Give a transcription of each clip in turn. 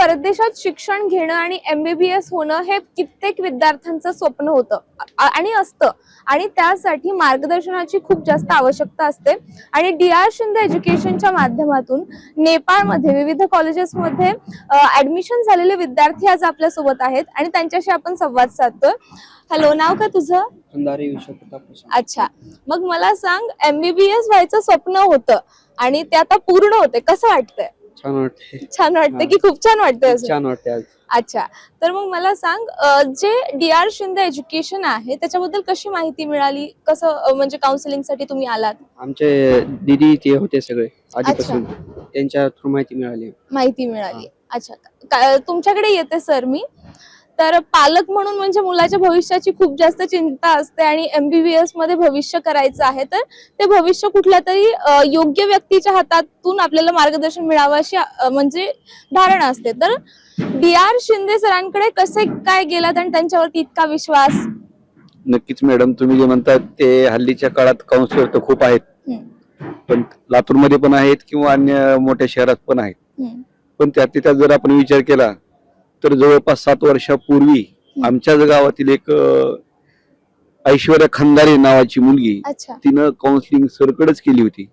परदेशात शिक्षण घेणं आणि MBBS होणं हे कित्येक विद्यार्थ्यांचं स्वप्न होतं आणि असतं, आणि त्यासाठी मार्गदर्शनाची खूप जास्त आवश्यकता असते. आणि DR शिंदे एज्युकेशनच्या माध्यमातून नेपाळमध्ये विविध कॉलेजेसमध्ये ऍडमिशन झालेले विद्यार्थी आज आपल्या सोबत आहेत आणि त्यांच्याशी आपण संवाद साधतोय. हॅलो, नाव का तुझं? अच्छा, मग मला सांग, MBBS व्हायचं स्वप्न होतं आणि ते आता पूर्ण होते, कसं वाटतंय? छान वाटते. छान वाटतं की खूप छान वाटतंय? छान वाटते आज. अच्छा, तर मग मला सांग, जे DR शिंदे एज्युकेशन आहे त्याच्याबद्दल कशी माहिती मिळाली, कसं म्हणजे काउन्सिलिंग साठी तुम्ही आलात? आमचे दीदी ते होते सगळे आधीपासून, त्यांच्या थ्रू माहिती मिळाली. अच्छा, तुमच्याकडे येते सर मी. तर पालक म्हणून म्हणजे मुलाच्या भविष्याची खूप जास्त चिंता असते आणि MBBS मध्ये भविष्य करायचं आहे, तर ते भविष्य कुठल्या तरी योग्य व्यक्तीच्या हातातून आपल्याला मार्गदर्शन मिळावं अशी म्हणजे धारणा असते. तर DR शिंदे सरांकडे कसे काय गेलात आणि त्यांच्यावरती इतका विश्वास? नक्कीच मॅडम, तुम्ही जे म्हणतात ते हल्लीच्या काळात काउन्सिलर तर खूप आहेत, पण लातूरमध्ये पण आहेत किंवा अन्य मोठ्या शहरात पण आहेत. पण त्यात जर आपण विचार केला तर जवळपास 7 वर्षापूर्वी आमच्याच गावातील एक ऐश्वर्या खंदारे नावाची मुलगी, तिनं काउन्सिलिंग सरकडेच केली होती.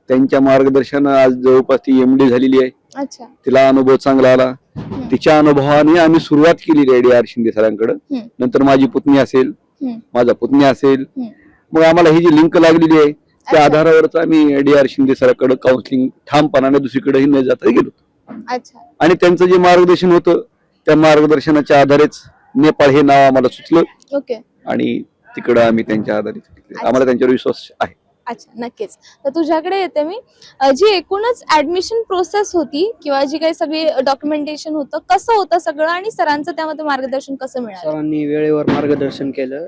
त्यांच्या मार्गदर्शनाने आज जवळपास ती MD झालेली आहे. तिला अनुभव चांगला आला. तिच्या अनुभवाने आम्ही सुरुवात केली आहे DR शिंदे सरांकडे. नंतर माझी पुतणी असेल, माझा पुतणी असेल, मग आम्हाला ही जी लिंक लागलेली आहे त्या आधारावरच आम्ही DR शिंदे सरांकडे काउन्सिलिंग ठामपणाने दुसरीकडेही न जाता गेलो. आणि त्यांचं जे मार्गदर्शन होतं त्या मार्गदर्शनाच्या आधारेच नेपाळ हे नाव आम्हाला सुचलं आणि तिकडे आम्ही त्यांच्या आधारित आम्हाला त्यांच्यावर विश्वास आहे. अच्छा, नक्कीच. तर तुझ्याकडे येते मी. जी एकूणच ऍडमिशन प्रोसेस होती किंवा जी काही सगळी डॉक्युमेंटेशन होतं, कसं होतं सगळं आणि सरांचं त्यामध्ये मार्गदर्शन कसं मिळालं? सरांनी वेळेवर मार्गदर्शन केलं.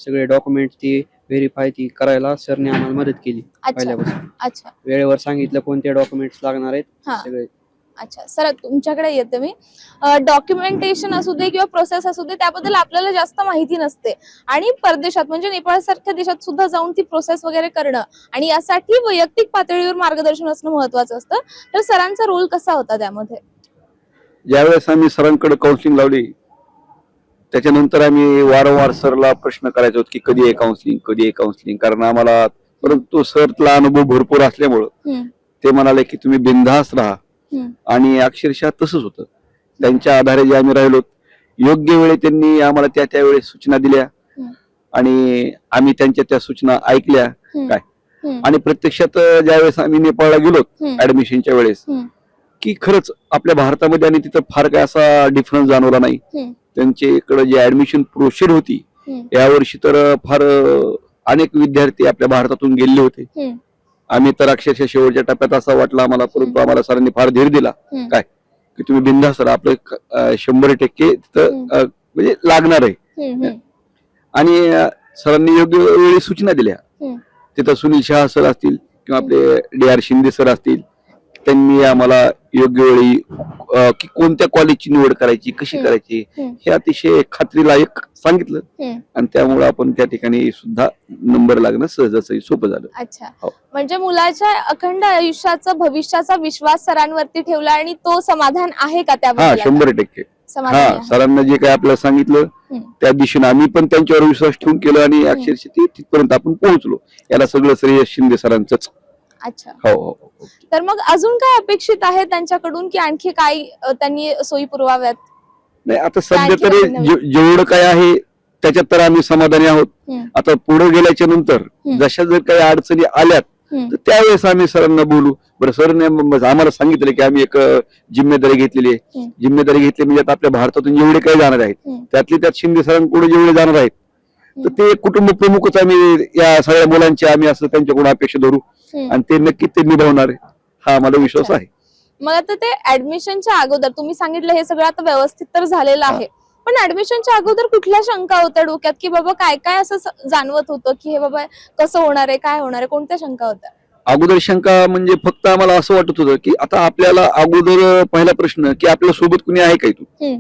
सगळे डॉक्युमेंट ती व्हेरीफाय ती करायला सरने आम्हाला मदत केली पहिल्यापासून. अच्छा, वेळेवर सांगितलं कोणते डॉक्युमेंट्स लागणार आहेत सगळे. अच्छा सर, तुमच्याकडे येते मी. डॉक्युमेंटेशन असू दे किंवा प्रोसेस असू दे, त्याबद्दल आपल्याला जास्त माहिती नसते आणि परदेशात म्हणजे नेपाळ सारख्या देशात सुद्धा जाऊन ती प्रोसेस वगैरे करणं आणि यासाठी वैयक्तिक पातळीवर मार्गदर्शन असणं महत्वाचं असतं. तर सरांचा रोल कसा होता त्यामध्ये? ज्यावेळेस आम्ही सरांकडे काउन्सिलिंग लावली त्याच्यानंतर आम्ही वारंवार सरला प्रश्न करायचो की कधी आहे काउन्सिलिंग, कारण आम्हाला, परंतु सरला अनुभव भरपूर असल्यामुळं ते म्हणाले की तुम्ही बिनधास्त राहा. आणि अक्षरशः तसंच होतं. त्यांच्या आधारे जे आम्ही राहिलो, योग्य वेळी त्यांनी आम्हाला त्यावेळेस सूचना दिल्या आणि आम्ही त्यांच्या त्या सूचना ऐकल्या काय. आणि प्रत्यक्षात ज्यावेळेस आम्ही नेपाळला गेलो ऍडमिशनच्या वेळेस, की खरंच आपल्या भारतामध्ये आणि तिथं फार काय असा डिफरन्स जाणवला नाही. त्यांच्याकडे जी ऍडमिशन प्रोसेस होती यावर्षी तर फार अनेक विद्यार्थी आपल्या भारतातून गेलेले होते. आम्ही तर अक्षरशः शेवटच्या टप्प्यात असं वाटलं आम्हाला, परंतु आम्हाला सरांनी फार धीर दिला काय की तुम्ही बिनधास्त राहा, आपलं 100% तिथं म्हणजे लागणार आहे. आणि सरांनी योग्य वेळी सूचना दिल्या. तिथं सुनील शहा सर असतील किंवा आपले DR शिंदे सर असतील, त्यांनी आम्हाला योग्य वेळी की कोणत्या कॉलेजची निवड करायची, कशी करायची हे अतिशय खात्रीलायक सांगितलं आणि त्यामुळे आपण त्या ठिकाणी सुद्धा नंबर लागणं सहजासहजी सोपं झालं. अच्छा, म्हणजे मुलाच्या अखंड आयुष्याचा भविष्याचा विश्वास सरांवरती ठेवला आणि तो समाधान आहे का त्याबद्दल? 100%. सरांना जे काही आपल्याला सांगितलं त्या दिशेने आम्ही पण त्यांच्यावर विश्वास ठेवून केलं आणि अक्षरशः तिथपर्यंत आपण पोहोचलो. याला सगळं श्रेय शिंदे सरांचंच. अच्छा, हो. तर मग अजून काय अपेक्षित आहे त्यांच्याकडून की आणखी काय त्यांनी सोयी पुरवाव्यात? नाही, आता सध्या तरी जेवढं काय आहे त्याच्यात तर आम्ही समाधानी आहोत. आता पुढे गेल्याच्या नंतर जशा जर काही अडचणी आल्यात तर त्यावेळेस आम्ही सरांना बोलू. बरं, सरने आम्हाला सांगितलं की आम्ही एक जिम्मेदारी घेतलेली आहे. जिम्मेदारी घेतली म्हणजे आता आपल्या भारतातून जेवढे काही जाणार आहेत त्यातली त्यात शिंदे सरांकडे जेवढे जाणार आहेत तर ते कुटुंब प्रमुखच आम्ही या सगळ्या मुलांची आम्ही असं त्यांच्याकडून अपेक्षा धरू आणि ते नक्कीच ते निभावणार आहे, हा मला विश्वास आहे. मग आता ते ऍडमिशनच्या अगोदर तुम्ही सांगितलं हे सगळं आता व्यवस्थित तर झालेलं आहे, पण ऍडमिशनच्या अगोदर कुठल्या शंका होत्या डोक्यात की बाबा काय काय असं जाणवत होतं की हे बाबा कसं होणार आहे, काय होणार आहे, कोणत्या शंका होत्या? अगोदर शंका म्हणजे फक्त आम्हाला असं वाटत होतं की आता आपल्याला अगोदर पहिला प्रश्न की आपल्या सोबत कुणी आहे काय तू.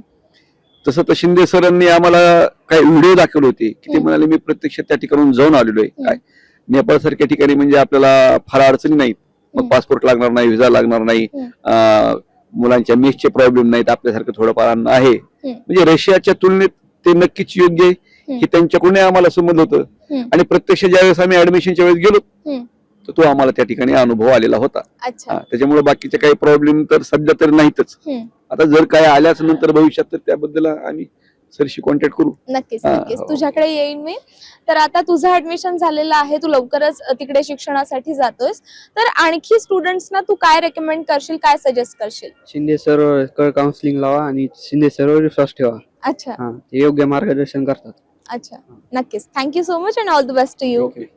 तसं तर शिंदे सरांनी आम्हाला काही व्हिडिओ दाखवले होते की ते म्हणाले मी प्रत्यक्षात त्या ठिकाणून जाऊन आलेलो आहे. काय नेपाळ सारख्या ठिकाणी म्हणजे आपल्याला फार अडचणी नाहीत. मग पासपोर्ट लागणार नाही, व्हिसा लागणार नाही, मुलांच्या मेसचे प्रॉब्लेम नाहीत, आपल्यासारखं थोडंफार अन्न आहे. म्हणजे रशियाच्या तुलनेत ते नक्कीच योग्य आहे. हे त्यांच्याकडून आम्हाला समजलं होतं आणि प्रत्यक्ष ज्यावेळेस आम्ही ऍडमिशनच्या वेळेस गेलो तर तो आम्हाला त्या ठिकाणी अनुभव आलेला होता. त्याच्यामुळे बाकीचे काही प्रॉब्लेम तर सध्या तर नाहीतच. आता जर काय आल्याच नंतर भविष्यात तर त्याबद्दल आम्ही सरशी कॉन्टॅक्ट करू. नक्कीच नक्कीच तुझ्याकडे येईन मी. तर आता तुझं ऍडमिशन झालेलं आहे, तू लवकरच तिकडे शिक्षणासाठी जातोयस, तर आणखी स्टुडंट्सना तू काय रेकमेंड करशील, काय सजेस्ट करशील? शिंदे सर काउन्सिलिंग लावा आणि शिंदे सर विश्वास ठेवा. अच्छा ते योग्य मार्गदर्शन करतात. अच्छा नक्कीच. Thank you so much and all the best to you.